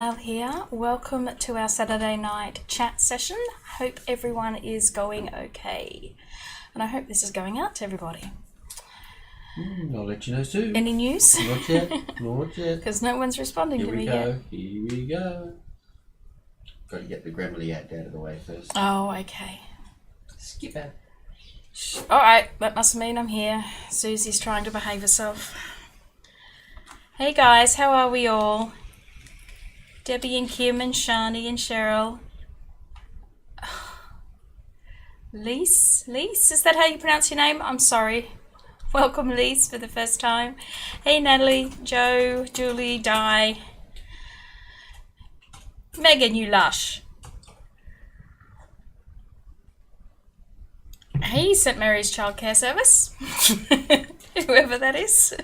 Maille here. Welcome to our Saturday night chat session. Hope everyone is going okay. And I hope this is going out to everybody. I'll let you know soon. Any news? Not yet. Not yet. Because no one's responding to me yet. Here we go. Got to get the Grammarly act out of the way first. Oh, okay. Skip it. Alright, that must mean I'm here. Susie's trying to behave herself. Hey guys, how are we all? Debbie and Kim and Shani and Cheryl. Lise, is that how you pronounce your name? I'm sorry. Welcome, Lise, for the first time. Hey, Natalie, Joe, Julie, Di. Megan, you lush. Hey, St. Mary's Childcare Service. Whoever that is.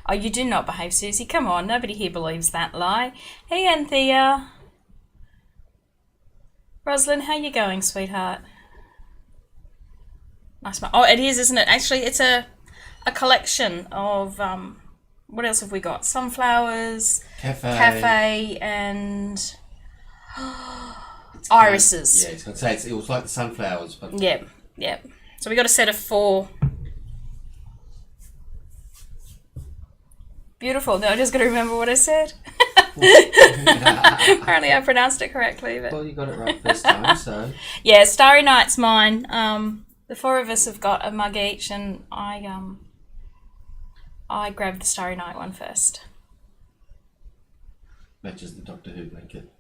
Oh, you do not behave, Susie. Come on, nobody here believes that lie. Hey, Anthea. Rosalind, how you going, sweetheart? Nice. Oh, it is, isn't it? Actually, it's a collection of, what else have we got? Sunflowers, cafe and irises. Yeah, I was going to say, it was like the sunflowers. But Yeah. So we got a set of 4. Beautiful. No, I'm just going to remember what I said. Apparently I pronounced it correctly. But... Well, you got it right first time, so... Yeah, Starry Night's mine. The 4 of us have got a mug each, and I grabbed the Starry Night one first. Matches the Doctor Who blanket.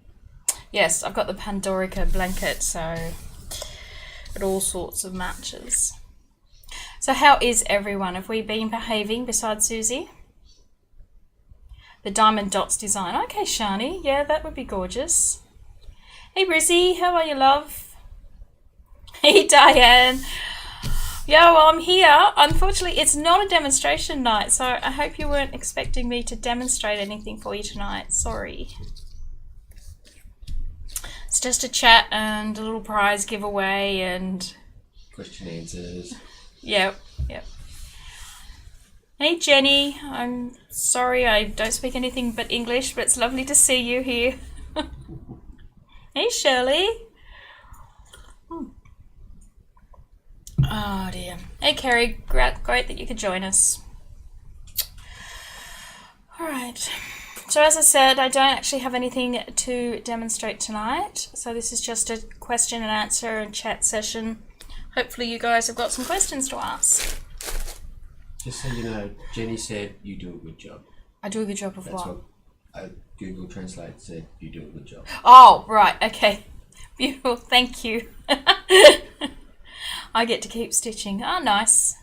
Yes, I've got the Pandorica blanket, so it all sorts of matches. So how is everyone? Have we been behaving besides Susie? The diamond dots design. Okay, Shani. Yeah, that would be gorgeous. Hey, Brizzy. How are you, love? Hey, Diane. Yeah, well, I'm here. Unfortunately, it's not a demonstration night, so I hope you weren't expecting me to demonstrate anything for you tonight. Sorry. It's just a chat and a little prize giveaway and... Question answers. Yep. Hey Jenny, I'm sorry I don't speak anything but English, but it's lovely to see you here. Hey Shirley. Oh dear. Hey Kerry, great that you could join us. Alright, so as I said, I don't actually have anything to demonstrate tonight, so this is just a question and answer and chat session. Hopefully you guys have got some questions to ask. Just so you know, Jenny said you do a good job. I do a good job of That's what Google Translate said, you do a good job. Oh, right, okay. Beautiful, thank you. I get to keep stitching. Oh, nice.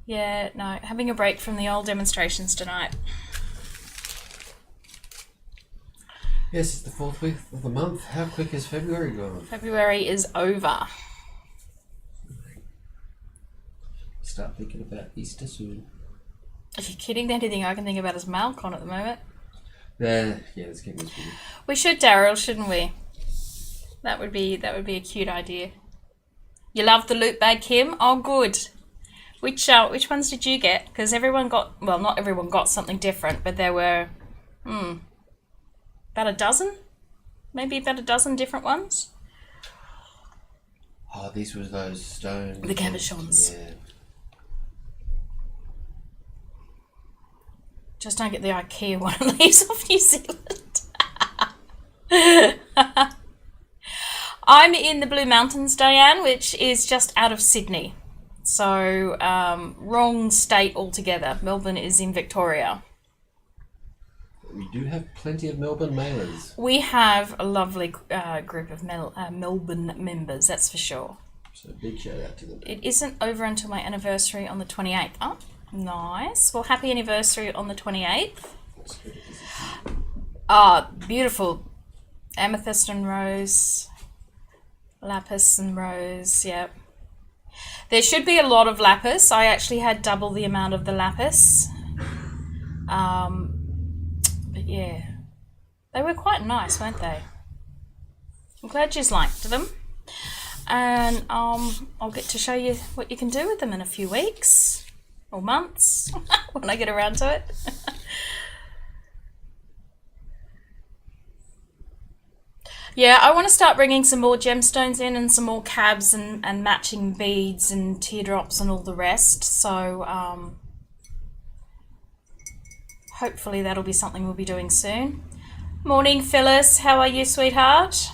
Yeah, no, having a break from the old demonstrations tonight. Yes, it's the 4th week of the month. How quick has February gone? February is over. Start thinking about Easter soon. Are you kidding? The only thing I can think about is Malcon at the moment. Yeah, it's getting this weird. We should, Daryl, shouldn't we? That would be a cute idea. You love the loot bag, Kim? Oh, good. Which ones did you get? Because everyone got, well, not everyone got something different, but there were, about a dozen? Maybe about a dozen different ones? Oh, these were those stones. The cabochons. Yeah. Just don't get the IKEA one and leaves off New Zealand. I'm in the Blue Mountains, Diane, which is just out of Sydney. So, wrong state altogether. Melbourne is in Victoria. We do have plenty of Melbourne mailers. We have a lovely group of Melbourne members, that's for sure. So big shout out to them. It isn't over until my anniversary on the 28th. Oh, nice. Well, happy anniversary on the 28th. Ah, beautiful. Amethyst and rose. Lapis and rose, yep. There should be a lot of lapis. I actually had double the amount of the lapis. But yeah, they were quite nice, weren't they? I'm glad you liked them. And I'll get to show you what you can do with them in a few weeks or months when I get around to it. Yeah, I want to start bringing some more gemstones in and some more cabs and matching beads and teardrops and all the rest. So hopefully that'll be something we'll be doing soon. Morning, Phyllis. How are you, sweetheart?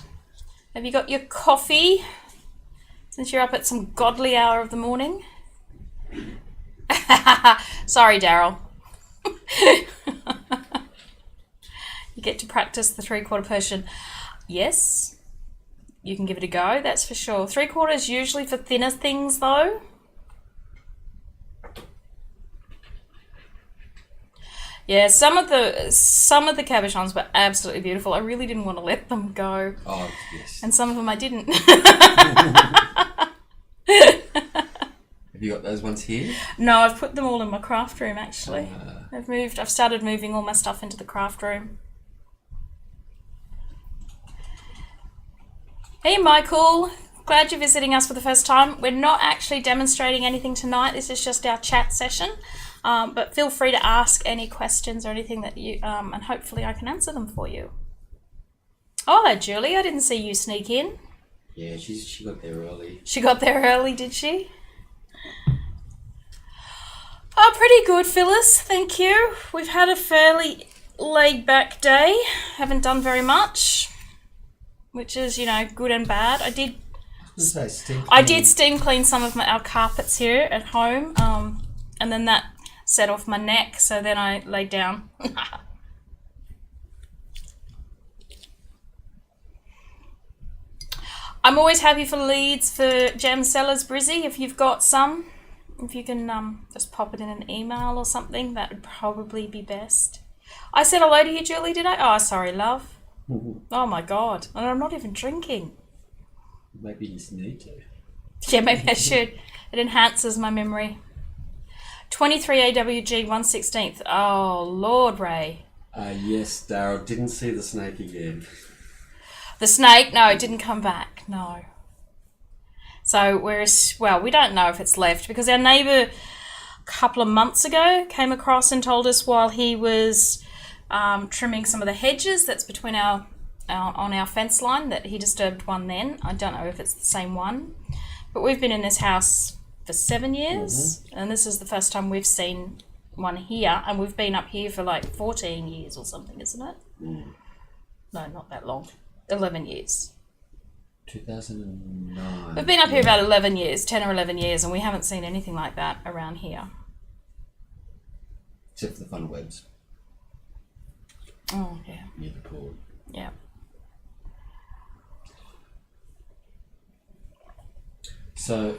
Have you got your coffee? Since you're up at some godly hour of the morning. Sorry, Daryl. You get to practice the 3/4 Persian. Yes, you can give it a go, that's for sure. 3/4 usually for thinner things though. Yeah, some of the cabochons were absolutely beautiful. I really didn't want to let them go. Oh, yes. And some of them I didn't. Have you got those ones here? No, I've put them all in my craft room actually. I've started moving all my stuff into the craft room. Hey Michael, glad you're visiting us for the first time. We're not actually demonstrating anything tonight. This is just our chat session. But feel free to ask any questions or anything that you, and hopefully I can answer them for you. Oh, hello Julie, I didn't see you sneak in. Yeah, she got there early. She got there early, did she? Oh, pretty good, Phyllis, thank you. We've had a fairly laid-back day. Haven't done very much, which is, you know, good and bad. I did steam clean some of our carpets here at home, and then that set off my neck, so then I laid down. I'm always happy for leads for gem sellers, Brizzy, if you've got some. If you can just pop it in an email or something, that would probably be best. I said hello to you, Julie, did I? Oh, sorry, love. Oh, my God. And I'm not even drinking. Maybe you just need to. Yeah, maybe I should. It enhances my memory. 23 AWG 1/16. Oh, Lord, Ray. Yes, Daryl. Didn't see the snake again. The snake? No, it didn't come back. No. So, we don't know if it's left because our neighbour a couple of months ago came across and told us while he was trimming some of the hedges that's between on our fence line that he disturbed one then. I don't know if it's the same one. But we've been in this house for 7 years, and this is the first time we've seen one here, and we've been up here for like 14 years or something, isn't it? No, not that long. 11 years. 2009. We've been up here about 11 years, 10 or 11 years, and we haven't seen anything like that around here. Except for the funnel webs. Oh, yeah. Near the pool. Yeah. So...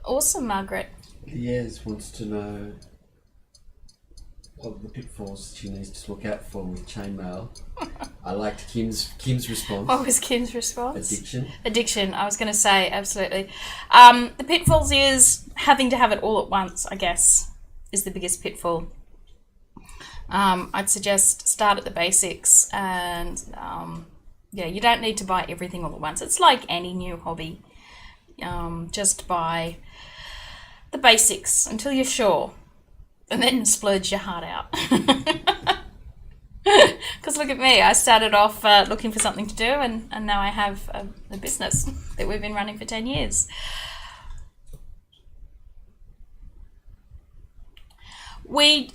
Awesome, Margaret. Liaz wants to know what the pitfalls she needs to look out for with chainmail. I liked Kim's response. What was Kim's response? Addiction. I was going to say, absolutely. The pitfalls is having to have it all at once, I guess, is the biggest pitfall. I'd suggest start at the basics and, yeah, you don't need to buy everything all at once. It's like any new hobby. Just buy the basics until you're sure, and then splurge your heart out. Because look at me, I started off looking for something to do, and now I have a business that we've been running for 10 years. We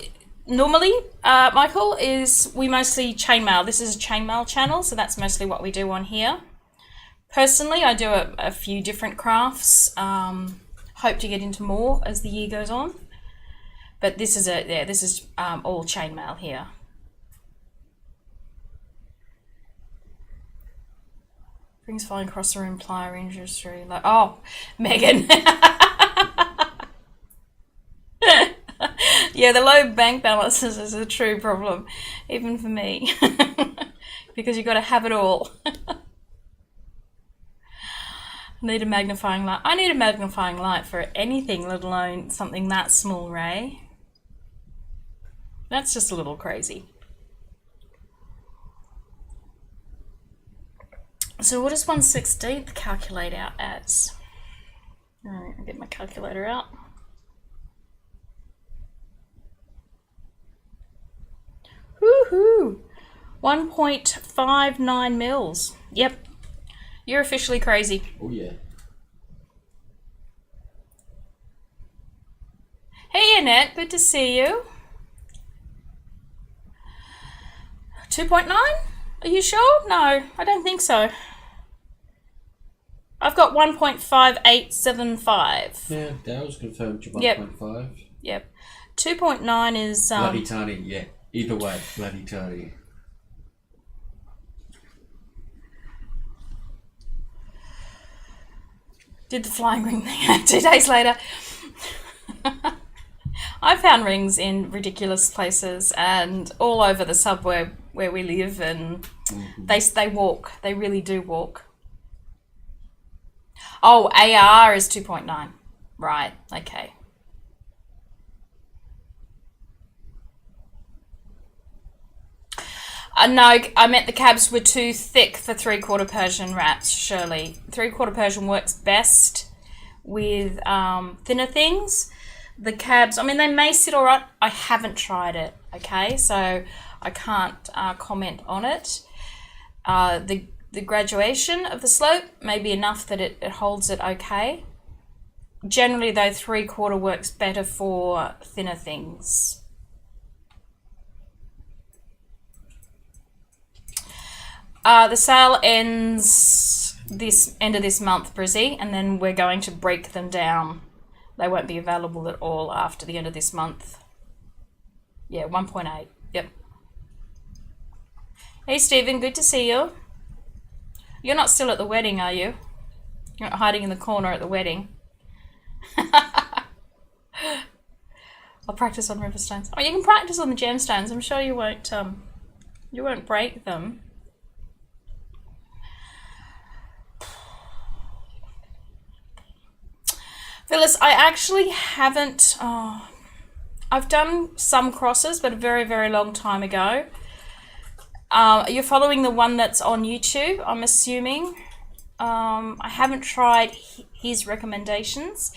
normally, Michael, we mostly chainmail. This is a chainmail channel, so that's mostly what we do on here. Personally, I do a few different crafts. Hope to get into more as the year goes on. But this is all chainmail here. Brings flying across the room, plier industry. Like, oh, Megan. Yeah, the low bank balances is a true problem, even for me, because you've got to have it all. Need a magnifying light. I need a magnifying light for anything, let alone something that small, Ray. That's just a little crazy. So what does 1/16 calculate out as? Alright, I'll get my calculator out. Woohoo! 1.59 mils. Yep. You're officially crazy. Oh yeah. Hey Annette, good to see you. 2.9? Are you sure? No, I don't think so. I've got 1.5875. Yeah, that was confirmed to 1.5. Yep. 2.9 is... bloody tiny, yeah. Either way, bloody tiny. Did the flying ring thing 2 days later. I found rings in ridiculous places and all over the subway where we live, and they walk. They really do walk. Oh, AR is 2.9. Right, okay. No, I meant the cabs were too thick for 3/4 Persian wraps, Shirley. 3/4 Persian works best with thinner things. The cabs, I mean, they may sit all right. I haven't tried it, okay? So I can't comment on it. The graduation of the slope may be enough that it holds it okay. Generally, though, 3/4 works better for thinner things. The sale ends this end of this month, Brizzy, and then we're going to break them down. They won't be available at all after the end of this month. Yeah, 1.8. Yep. Hey, Stephen, good to see you. You're not still at the wedding, are you? You're not hiding in the corner at the wedding. I'll practice on riverstones. Oh, you can practice on the gemstones. I'm sure you won't break them. Phyllis, I actually haven't... I've done some crosses, but a very, very long time ago. You're following the one that's on YouTube, I'm assuming. I haven't tried his recommendations.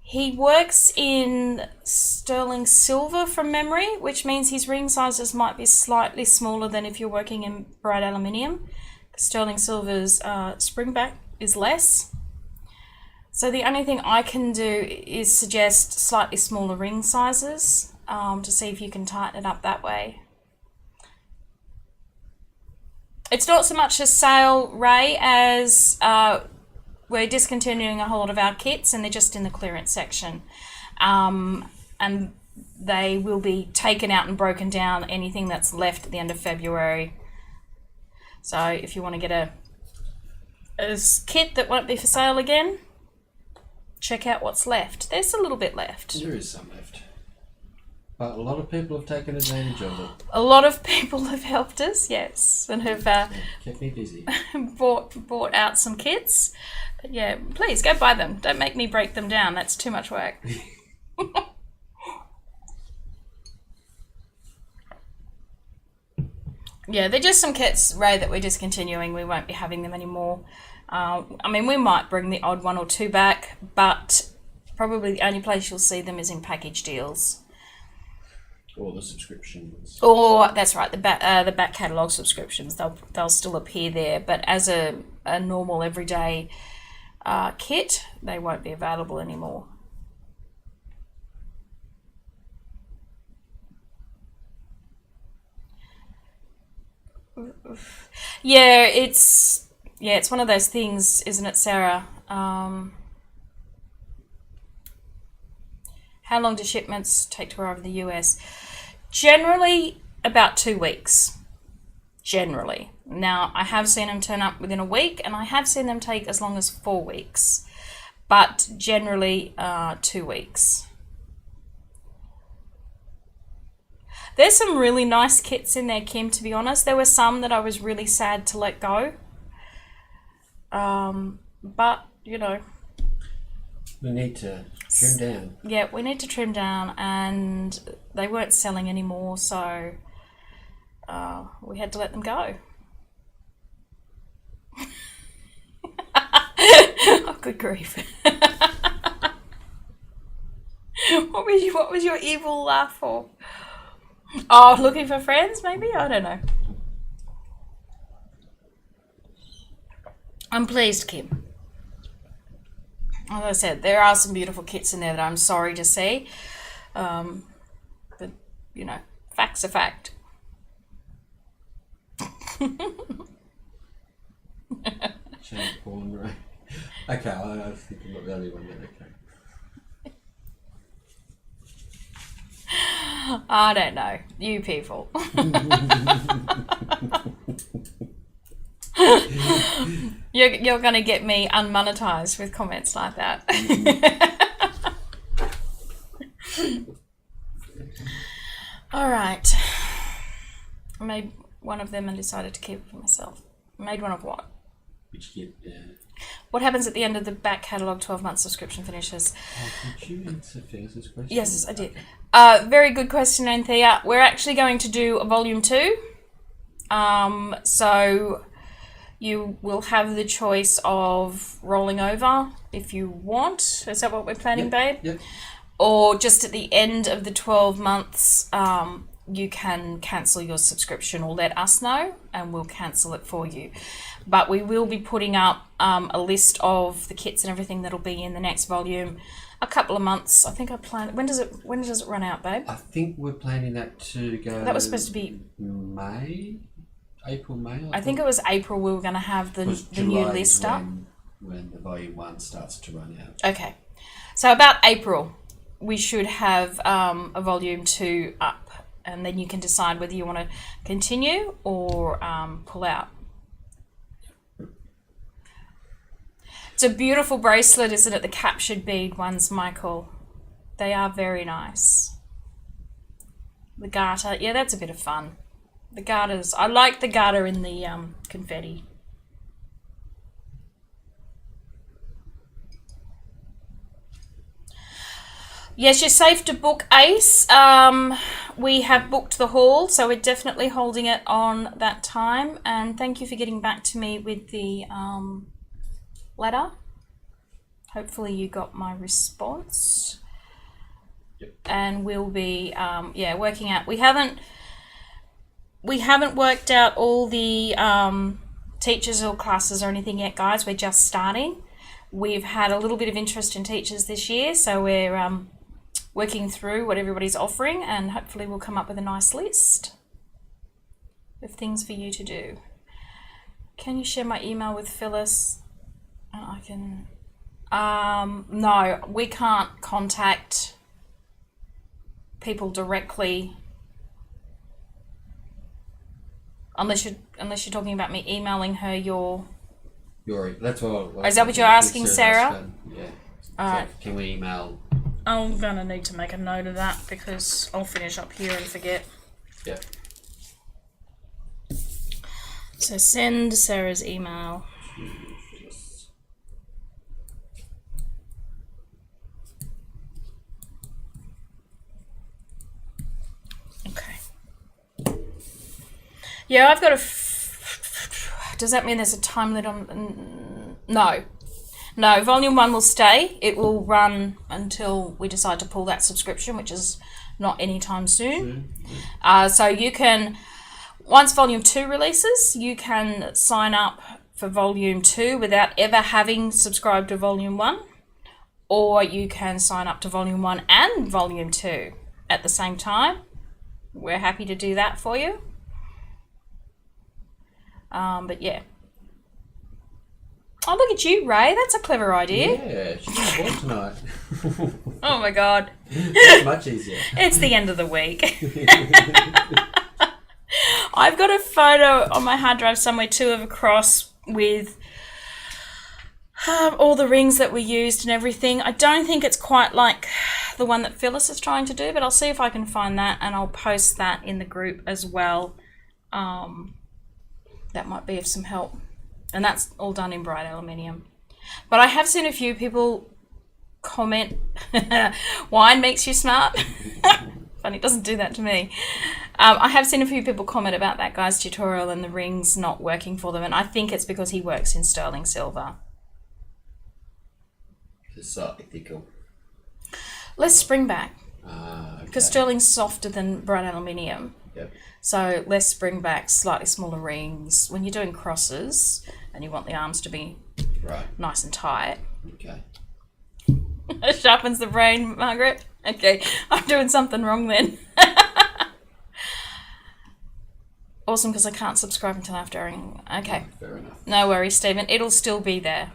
He works in sterling silver from memory, which means his ring sizes might be slightly smaller than if you're working in bright aluminium. Sterling silver's springback is less. So the only thing I can do is suggest slightly smaller ring sizes to see if you can tighten it up that way. It's not so much a sale, Ray, as we're discontinuing a whole lot of our kits and they're just in the clearance section. And they will be taken out and broken down, anything that's left at the end of February. So if you want to get a kit that won't be for sale again, check out what's left. There's a little bit left. There is some left. But a lot of people have taken advantage of it. A lot of people have helped us, yes, and have kept me busy. bought out some kits. But yeah, please go buy them. Don't make me break them down. That's too much work. Yeah, they're just some kits, Ray, that we're discontinuing. We won't be having them anymore. I mean, we might bring the odd one or two back, but probably the only place you'll see them is in package deals. Or the subscriptions. Or, that's right, the back catalogue subscriptions. They'll still appear there, but as a normal everyday kit, they won't be available anymore. Yeah, it's one of those things, isn't it, Sarah? How long do shipments take to arrive in the US? Generally, about 2 weeks. Generally. Now, I have seen them turn up within a week, and I have seen them take as long as 4 weeks. But generally, 2 weeks. There's some really nice kits in there, Kim, to be honest. There were some that I was really sad to let go. But, you know. We need to trim down. Yeah, we need to trim down, and they weren't selling anymore, so we had to let them go. Oh, good grief. What was your evil laugh for? Oh, looking for friends, maybe? I don't know. I'm pleased, Kim. As I said, there are some beautiful kits in there that I'm sorry to see. But, you know, facts are fact. Shane Paul, right? Okay, I think I'm not the only one then, okay. I don't know. You people. You're going to get me unmonetized with comments like that. All right. I made one of them and decided to keep it for myself. I made one of what? Which kit? Yeah. What happens at the end of the back catalogue 12-month subscription finishes? Did you answer Phyllis's question? Yes, I did. Very good question, Anthea. We're actually going to do a volume 2. So you will have the choice of rolling over if you want. Is that what we're planning, babe? Yep. Or just at the end of the 12 months, you can cancel your subscription or let us know and we'll cancel it for you. But we will be putting up a list of the kits and everything that'll be in the next volume. A couple of months. I think I plan. When does it run out, babe? I think we're planning that to go. That was supposed to be April, May. I think it was April. We were going to have the new list up. When the volume 1 starts to run out. Okay, so about April, we should have a volume 2 up, and then you can decide whether you want to continue or pull out. It's a beautiful bracelet, isn't it? The captured bead ones, Michael. They are very nice. The garter, yeah, that's a bit of fun. The garters, I like the garter in the confetti. Yes, you're safe to book, Ace. We have booked the hall, so we're definitely holding it on that time. And thank you for getting back to me with the letter. Hopefully you got my response. Yep. And we'll be working out. We haven't worked out all the teachers or classes or anything yet, guys. We're just starting. We've had a little bit of interest in teachers this year, so we're working through what everybody's offering, and hopefully we'll come up with a nice list of things for you to do. Can you share my email with Phyllis? I can. No, we can't contact people directly unless you're talking about me emailing her your. That's what. Is that what you're asking, Sarah? Yeah. All right. Can we email? I'm gonna need to make a note of that because I'll finish up here and forget. Yeah. So send Sarah's email. Okay. Yeah, I've got a. Does that mean there's a time limit on? No. No, volume 1 will stay. It will run until we decide to pull that subscription, which is not anytime soon. So you can, once volume 2 releases, you can sign up for volume 2 without ever having subscribed to volume 1, or you can sign up to volume 1 and volume 2 at the same time. We're happy to do that for you. But yeah. Oh, look at you, Ray. That's a clever idea. Yeah, she's on board tonight. Oh my God. It's much easier. It's the end of the week. I've got a photo on my hard drive somewhere too of a cross with all the rings that we used and everything. I don't think it's quite like the one that Phyllis is trying to do, but I'll see if I can find that and I'll post that in the group as well. That might be of some help. And that's all done in bright aluminium. But I have seen a few people comment, wine makes you smart. Funny, it doesn't do that to me. I have seen a few people comment about that guy's tutorial and the rings not working for them. And I think it's because he works in sterling silver. It's slightly thicker. Less spring back. Okay. Because sterling's softer than bright aluminium. Yep. So less spring back, slightly smaller rings. When you're doing crosses, and you want the arms to be Right. nice and tight. Okay. Sharpens the brain, Margaret. Okay, I'm doing something wrong then. Awesome, because I can't subscribe until after. Okay. Fair enough. No worries, Stephen. It'll still be there.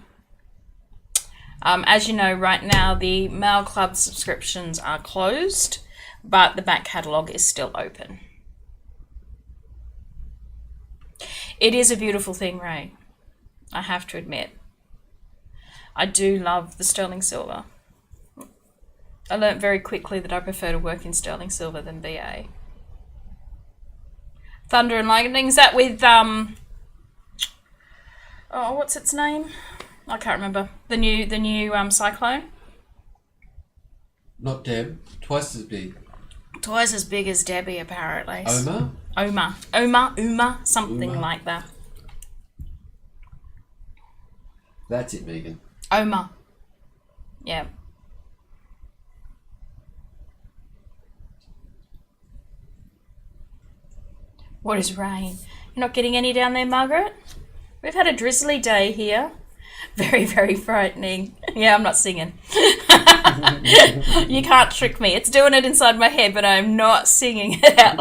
As you know, right now the Maille Club subscriptions are closed, but the back catalogue is still open. It is a beautiful thing, Ray. I have to admit. I do love the sterling silver. I learnt very quickly that I prefer to work in sterling silver than BA. Thunder and Lightning, is that with what's its name? I can't remember. The new Cyclone. Not Deb. Twice as big. Twice as big as Debbie, apparently. Oma? Something Uma. like that. That's it, Megan. Oma. Yeah. What is rain? You're not getting any down there, Margaret? We've had a drizzly day here. Very, very frightening. Yeah, I'm not singing. You can't trick me. It's doing it inside my head, but I'm not singing it out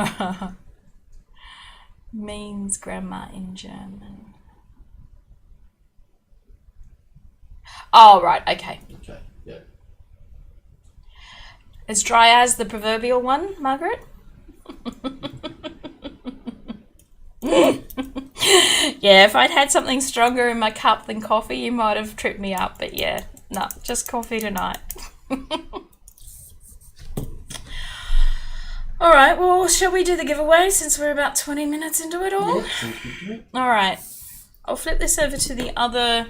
loud. Means grandma in German. Oh, right. Okay. Okay, yeah. As dry as the proverbial one, Margaret? Yeah, if I'd had something stronger in my cup than coffee, you might have tripped me up. But yeah, no, just coffee tonight. All right, well, shall we do the giveaway since we're about 20 minutes into it all? Yeah, sounds good to me. All right. I'll flip this over to the other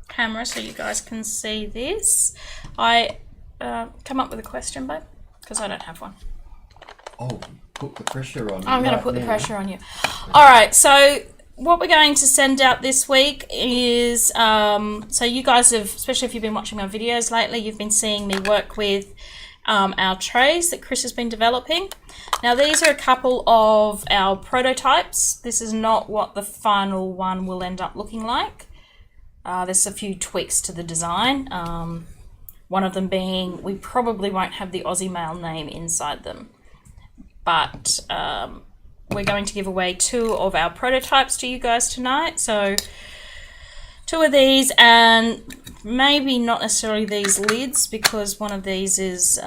camera so you guys can see this. I come up with a question, babe, because I don't have one. Oh, put the pressure on. I'm going to put the pressure on you. All right, so what we're going to send out this week is, so you guys have, especially if you've been watching my videos lately, you've been seeing me work with our trays that Chris has been developing. Now these are a couple of our prototypes. This is not what the final one will end up looking like. There's a few tweaks to the design. One of them being we probably won't have the Aussie Maille name inside them. But we're going to give away 2 of our prototypes to you guys tonight. So 2 of these, and maybe not necessarily these lids, because one of these is,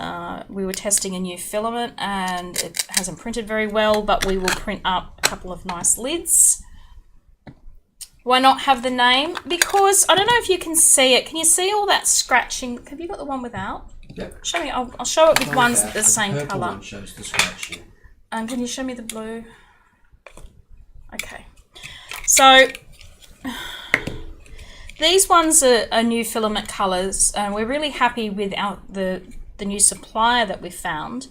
we were testing a new filament and it hasn't printed very well, but we will print up a couple of nice lids. Why not have the name? Because, I don't know if you can see it. Can you see all that scratching? Have you got the one without? Yep. Show me. I'll show it with ones the same purple colour. one shows the scratching. Can you show me the blue? Okay. So these ones are new filament colours, and we're really happy with the new supplier that we found.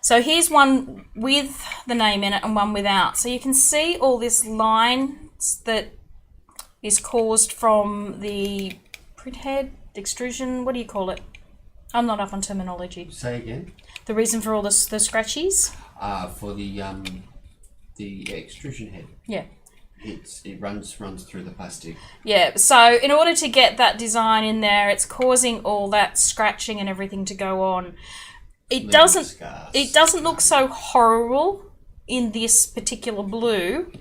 So here's one with the name in it and one without. So you can see all this line that is caused from the print head, extrusion, what do you call it? I'm not up on terminology. Say again. The reason for all the scratchies? For the extrusion head. Yeah. It runs through the plastic. Yeah, so in order to get that design in there, it's causing all that scratching and everything to go on. It doesn't look so horrible in this particular blue.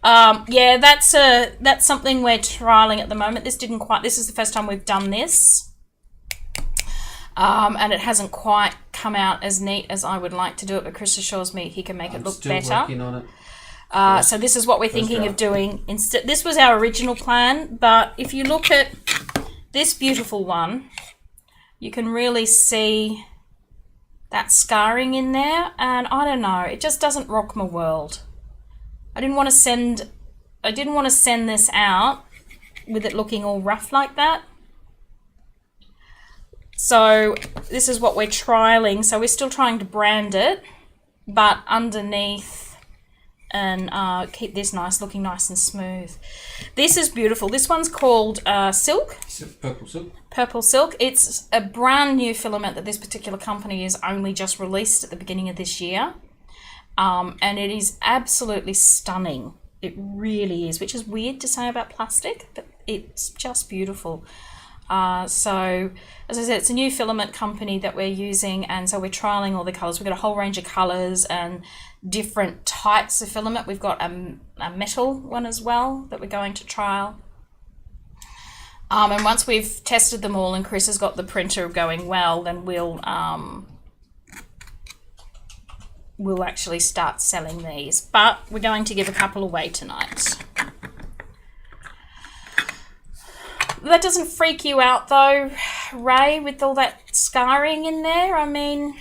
Yeah, that's something we're trialing at the moment. This is the first time we've done this. And it hasn't quite come out as neat as I would like to do it, but Chris assures me he can make it look better. Still working on it. So this is what we're thinking of doing. Instead, this was our original plan, but if you look at this beautiful one, you can really see that scarring in there, and I don't know, it just doesn't rock my world. I didn't want to send this out with it looking all rough like that. So this is what we're trialing. So we're still trying to brand it, but underneath, and keep this looking nice and smooth. This is beautiful. This one's called Silk. Purple silk. Purple Silk. It's a brand new filament that this particular company has only just released at the beginning of this year. and it is absolutely stunning. It really is, which is weird to say about plastic, but it's just beautiful. So, as I said, it's a new filament company that we're using, and so we're trialing all the colours. We've got a whole range of colours and different types of filament. We've got a metal one as well that we're going to trial. And once we've tested them all and Chris has got the printer going well, then we'll actually start selling these. But we're going to give a couple away tonight. That doesn't freak you out though, Ray, with all that scarring in there? I mean,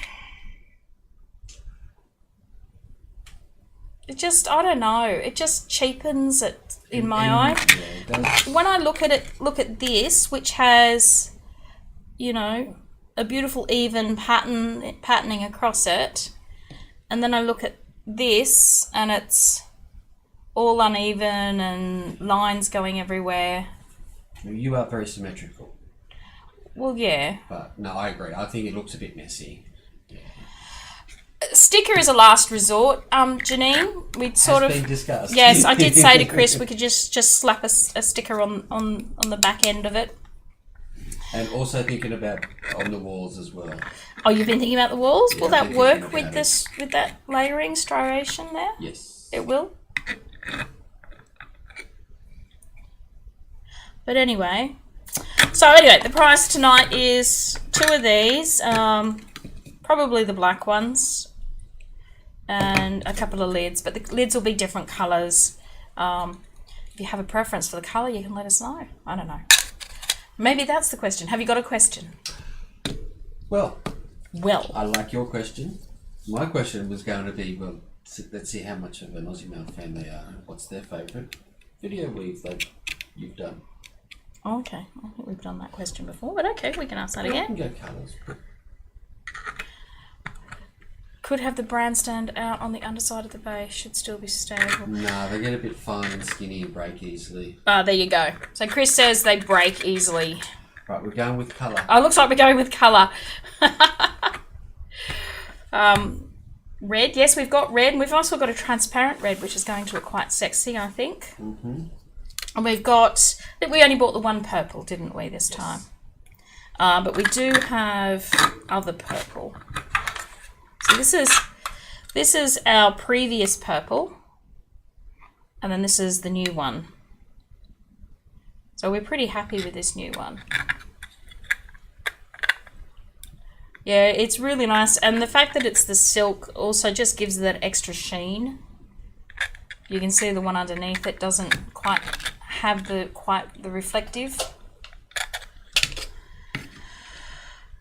it just, I don't know, it just cheapens it in my eye. Yeah, when I look at this, which has, you know, a beautiful even patterning across it, and then I look at this and it's all uneven and lines going everywhere. You are very symmetrical. Well, yeah. But no, I agree. I think it looks a bit messy. Yeah. Sticker is a last resort, Janine. We'd sort Has been discussed. Yes, I did say to Chris we could just slap a sticker on the back end of it. And also thinking about on the walls as well. Oh, you've been thinking about the walls? Yeah, will that work with this, with that layering striation there? Yes. It will? But anyway, the price tonight is 2 of these, probably the black ones, and a couple of lids, but the lids will be different colours. If you have a preference for the colour, you can let us know. I don't know. Maybe that's the question. Have you got a question? Well, I like your question. My question was going to be, well, let's see how much of an Aussie Maille fan they are. What's their favourite video weave you've done? Okay, I think we've done that question before, but okay, we can ask that again. We can go colours. Could have the brand stand out on the underside of the base, should still be stable. No, they get a bit fine and skinny and break easily. There you go. So Chris says they break easily. Right, we're going with colour. Oh, looks like we're going with colour. Red, yes, we've got red, and we've also got a transparent red, which is going to look quite sexy, I think. Mm-hmm. And we've got, I think we only bought the one purple, didn't we, this time? But we do have other purple. So this is our previous purple, and then this is the new one. So we're pretty happy with this new one. Yeah, it's really nice, and the fact that it's the silk also just gives that extra sheen. You can see the one underneath, it doesn't quite have the reflective.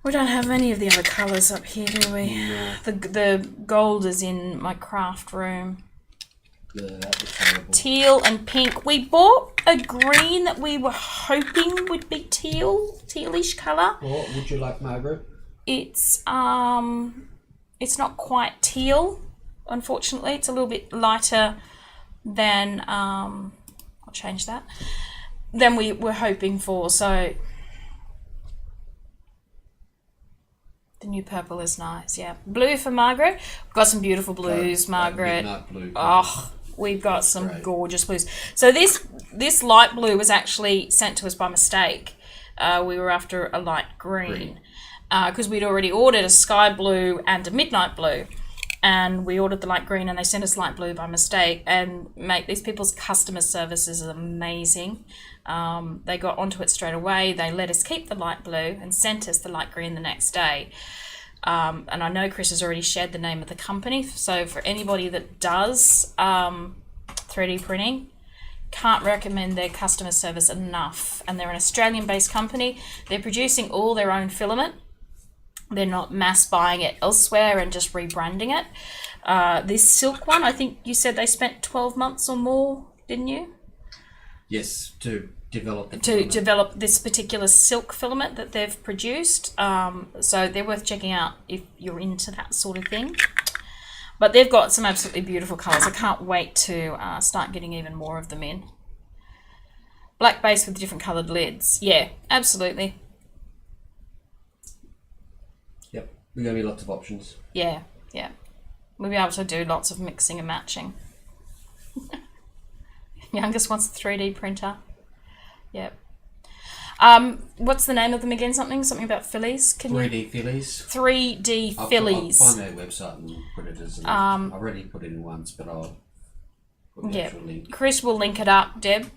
We don't have any of the other colours up here, do we? No. The gold is in my craft room. Yeah, that was terrible. Teal and pink. We bought a green that we were hoping would be tealish colour. What would you like, Margaret? It's not quite teal, unfortunately. It's a little bit lighter than I'll change that. Than we were hoping for. So the new purple is nice, yeah. Blue for Margaret. We've got some beautiful blues, Margaret. Midnight blue. Oh, we've got some gorgeous blues. So this light blue was actually sent to us by mistake. We were after a light green. Because we'd already ordered a sky blue and a midnight blue. And we ordered the light green and they sent us light blue by mistake. And mate, these people's customer service is amazing. They got onto it straight away. They let us keep the light blue and sent us the light green the next day. And I know Chris has already shared the name of the company. So for anybody that does 3D printing, can't recommend their customer service enough. And they're an Australian-based company. They're producing all their own filament. They're not mass buying it elsewhere and just rebranding it. This silk one, I think you said they spent 12 months or more, didn't you? Yes, to develop the filament. Develop this particular silk filament that they've produced. So they're worth checking out if you're into that sort of thing. But they've got some absolutely beautiful colours. I can't wait to start getting even more of them in. Black base with different coloured lids. Yeah, absolutely. Yep, we're going to be lots of options. Yeah. We'll be able to do lots of mixing and matching. Youngest wants a 3D printer. Yep. What's the name of them again? Something about fillies? 3D fillies. 3D fillies. I'll find their website and put it as a link. I've already put it in once, but I'll put the actual link. Chris will link it up, Deb.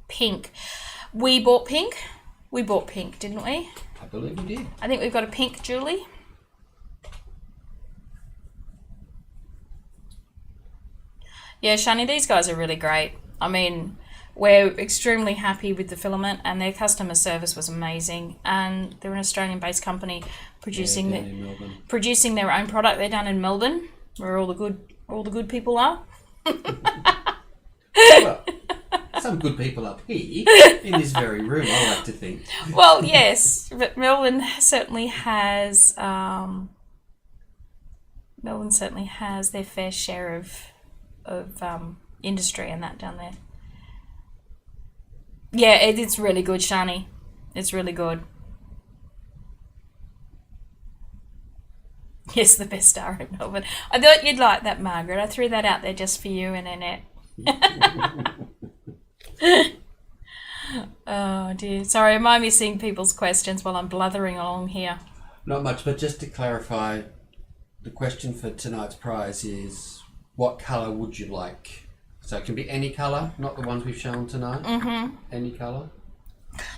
Pink. We bought pink. We bought pink, didn't we? I believe we did. I think we've got a pink, Julie. Yeah, Shani, these guys are really great. I mean, we're extremely happy with the filament, and their customer service was amazing. And they're an Australian-based company producing their own product. They're down in Melbourne, where all the good people are. Well, some good people up here in this very room, I like to think. Well, yes, but Melbourne certainly has their fair share of industry and that down there. Yeah, it's really good, Shani. It's really good. Yes, the best star in Melbourne. I thought you'd like that, Margaret. I threw that out there just for you and Annette. Oh dear. Sorry, am I missing people's questions while I'm blathering along here? Not much, but just to clarify, the question for tonight's prize is, what colour would you like? So it can be any colour, not the ones we've shown tonight. Mm-hmm. Any colour.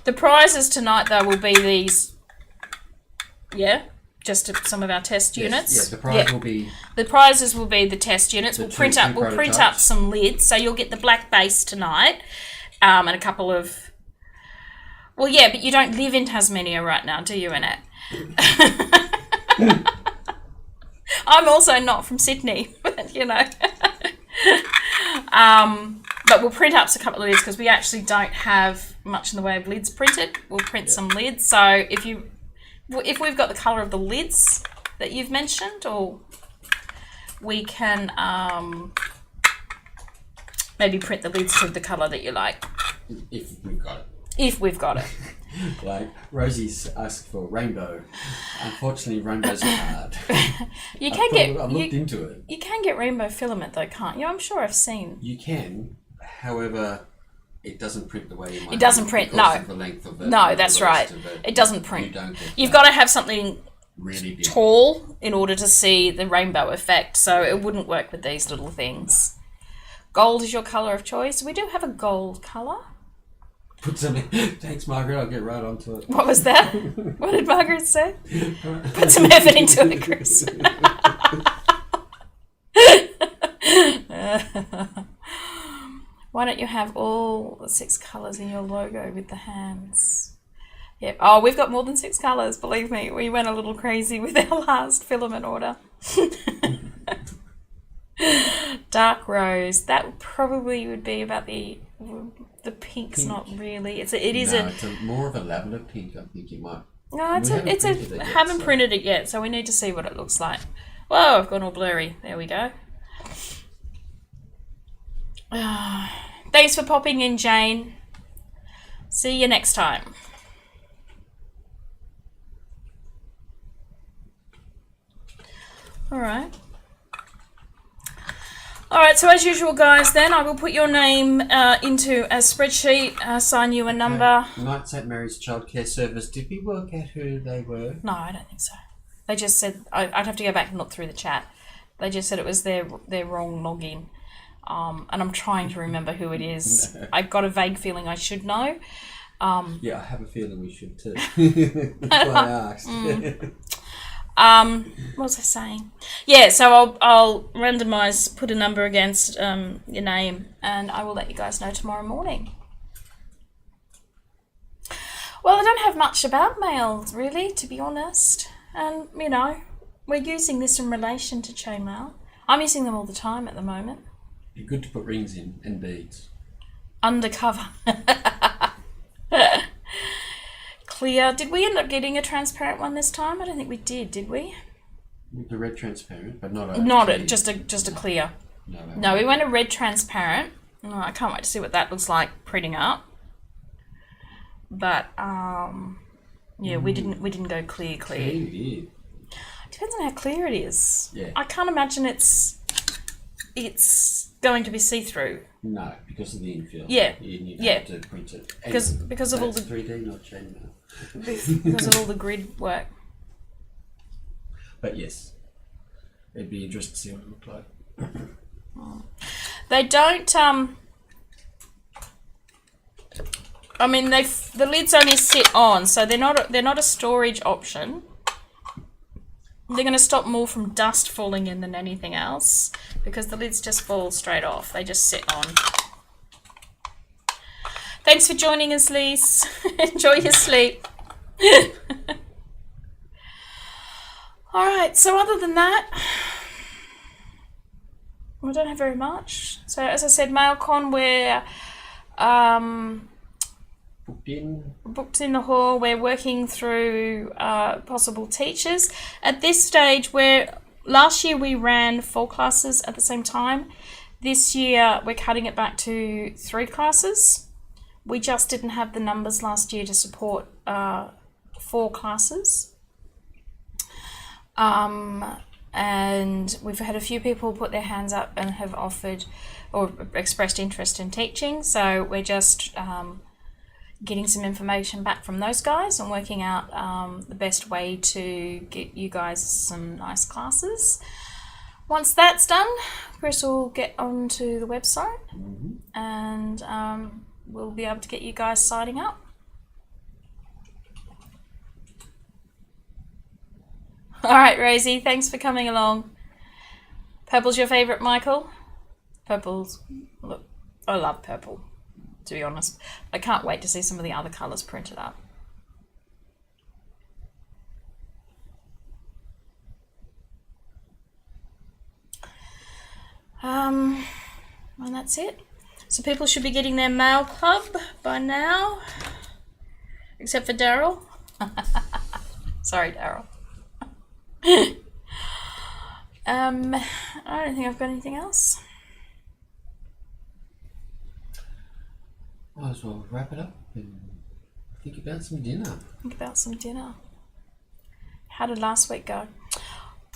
The prizes tonight, though, will be these. Yeah, just some of our test units. Yeah, the prize will be. The prizes will be the test units. We'll print up some lids, so you'll get the black base tonight, and a couple of. Well, yeah, but you don't live in Tasmania right now, do you, Annette? I'm also not from Sydney, but you know. But we'll print up a couple of lids because we actually don't have much in the way of lids printed. We'll print some lids. So if we've got the colour of the lids that you've mentioned, or we can maybe print the lids to the colour that you like. If we've got it. If we've got it. Like Rosie's asked for rainbow. Unfortunately, rainbows are hard. I looked into it. You can get rainbow filament though, can't you? I'm sure I've seen. You can, however, it doesn't print the way you might. It doesn't print. No. Of the length of it. No, that's right. It doesn't print. You've got to have something really big, tall in order to see the rainbow effect. So it wouldn't work with these little things. Gold is your colour of choice. We do have a gold colour. Put some in. Thanks, Margaret. I'll get right onto it. What was that? What did Margaret say? Put some effort into it, Chris. Why don't you have all the 6 colours in your logo with the hands? Yep. Oh, we've got more than 6 colours, believe me. We went a little crazy with our last filament order. Dark rose. That probably would be about the pink's pink. Not really. It's more of a lavender pink. I think you might. No, haven't printed it yet, so we need to see what it looks like. Whoa, I've gone all blurry. There we go. Thanks for popping in, Jane. See you next time. All right, so as usual, guys, then I will put your name into a spreadsheet, assign you a number. Knight St. Mary's Childcare Service, did we work out who they were? No, I don't think so. They just said, I'd have to go back and look through the chat. They just said it was their wrong login. And I'm trying to remember who it is. I've got a vague feeling I should know. Yeah, I have a feeling we should too. That's why I asked. What was I saying? Yeah, so I'll randomise, put a number against your name, and I will let you guys know tomorrow morning. Well, I don't have much about Maille, really, to be honest. And, you know, we're using this in relation to chainmail. I'm using them all the time at the moment. You're good to put rings in and beads. Undercover. Clear. Did we end up getting a transparent one this time? I don't think we did we? The red transparent, but not just a clear. No, we went a red transparent. Oh, I can't wait to see what that looks like printing up. But yeah, we didn't go clear. Yeah, you did. Depends on how clear it is. Yeah. I can't imagine it's going to be see-through. No, because of the infill. Yeah. You Yeah. have to print it. Because of all the 3D, not chainmail. because of all the grid work. But yes, it'd be interesting to see what it looked like. They don't. I mean, the lids only sit on, so they're not a storage option. They're going to stop more from dust falling in than anything else, because the lids just fall straight off. They just sit on. Thanks for joining us, Lise. Enjoy your sleep. All right, so other than that, we don't have very much. So as I said, MailleCon, we're booked in the hall. We're working through possible teachers. At this stage, last year we ran 4 classes at the same time. This year we're cutting it back to 3 classes. We just didn't have the numbers last year to support 4 classes. And we've had a few people put their hands up and have offered or expressed interest in teaching. So we're just getting some information back from those guys and working out the best way to get you guys some nice classes. Once that's done, Chris will get onto the website and we'll be able to get you guys signing up. All right, Rosie, thanks for coming along. Purple's your favourite, Michael? Purple's, look, I love purple, to be honest. I can't wait to see some of the other colours printed up. And that's it. So people should be getting their Maille Club by now, except for Daryl. Sorry, Daryl. I don't think I've got anything else. Might as well wrap it up and think about some dinner. How did last week go?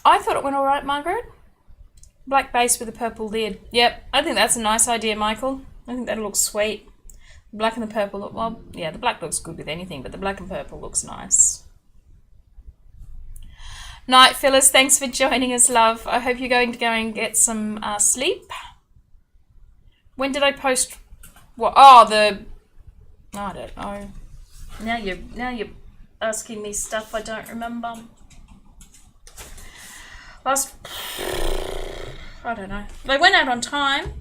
I thought it went all right, Margaret. Black base with a purple lid. Yep, I think that's a nice idea, Michael. I think that'll look sweet. The black and the purple look, well, yeah, the black looks good with anything, but the black and purple looks nice. Night, Phyllis, thanks for joining us, love. I hope you're going to go and get some sleep. When did I post what? Oh, I don't know. Now you're asking me stuff I don't remember. I don't know. They went out on time,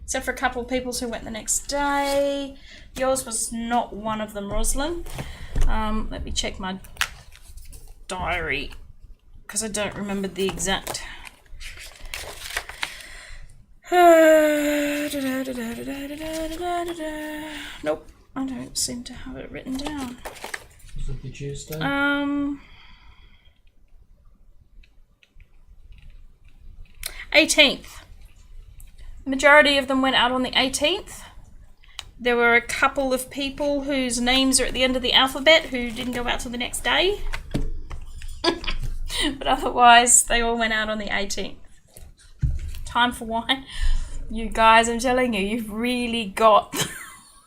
except for a couple of people who went the next day. Yours was not one of them, Rosalind. Let me check my diary, because I don't remember the exact. Nope, I don't seem to have it written down. Was it the Tuesday? 18th. Majority of them went out on the 18th. There were a couple of people whose names are at the end of the alphabet who didn't go out till the next day. But otherwise, they all went out on the 18th. Time for wine. You guys, I'm telling you, you've really got the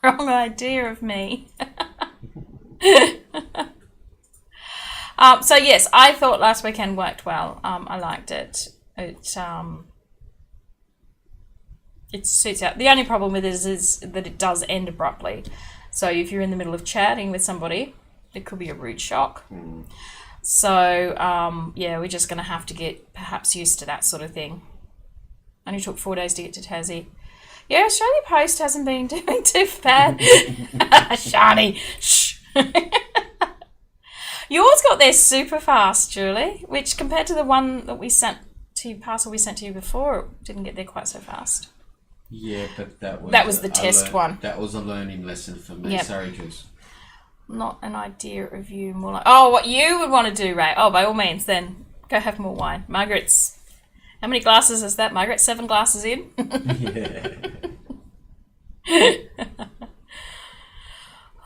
wrong idea of me. So yes, I thought last weekend worked well. I liked it. It suits out. The only problem with it is that it does end abruptly. So if you're in the middle of chatting with somebody, it could be a rude shock. So yeah, we're just going to have to get perhaps used to that sort of thing. Only took 4 days to get to Tassie. Yeah, Australia Post hasn't been doing too bad. Shani, shh. Yours got there super fast, Julie, which compared to the one that we sent to you, parcel we sent to you before, it didn't get there quite so fast. Yeah, but that was the test one. That was a learning lesson for me. Yep. Sorry, Jules. Not an idea of you, more like, oh, what you would want to do, Ray. Oh, by all means, then go have more wine. Margaret's, how many glasses is that, Margaret? 7 glasses in? Yeah.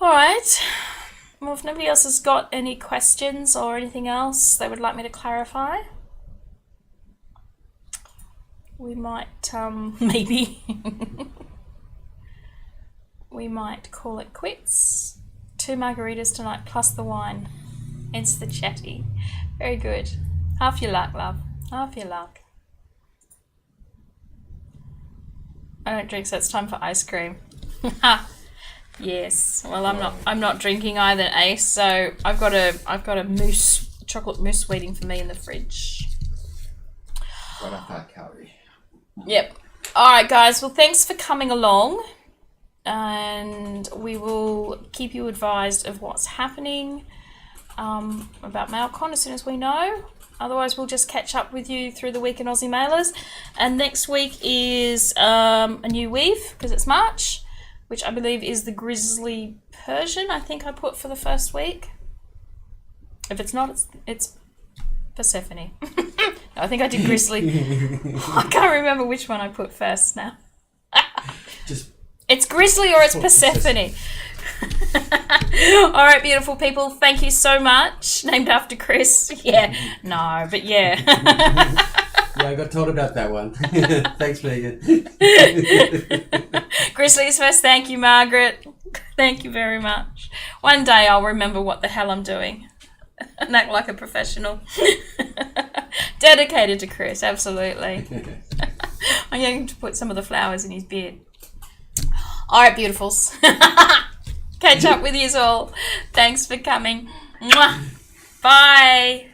All right. Well, if nobody else has got any questions or anything else they would like me to clarify, we might, maybe, we might call it quits. 2 margaritas tonight plus the wine. Hence the chatty. Very good. Half your luck, love. Half your luck. I don't drink, so it's time for ice cream. Yes. Well, I'm not drinking either, Ace. So I've got a mousse, chocolate mousse waiting for me in the fridge. Right up our calorie. Yep. All right, guys. Well, thanks for coming along, and we will keep you advised of what's happening about MailCon as soon as we know. Otherwise, we'll just catch up with you through the week in Aussie Mailers. And next week is a new weave, because it's March, which I believe is the Grizzly Persian, I think I put for the first week. If it's not, it's Persephone. No, I think I did Grizzly. I can't remember which one I put first now. It's Grizzly or it's Persephone. All right, beautiful people. Thank you so much. Named after Chris. Yeah. No, but yeah. Yeah, I got told about that one. Thanks, Megan. Grizzlies first. Thank you, Margaret. Thank you very much. One day I'll remember what the hell I'm doing and act like a professional. Dedicated to Chris, absolutely. I'm going to put some of the flowers in his beard. All right, beautifuls. Catch up with you all. Thanks for coming. Mwah. Bye.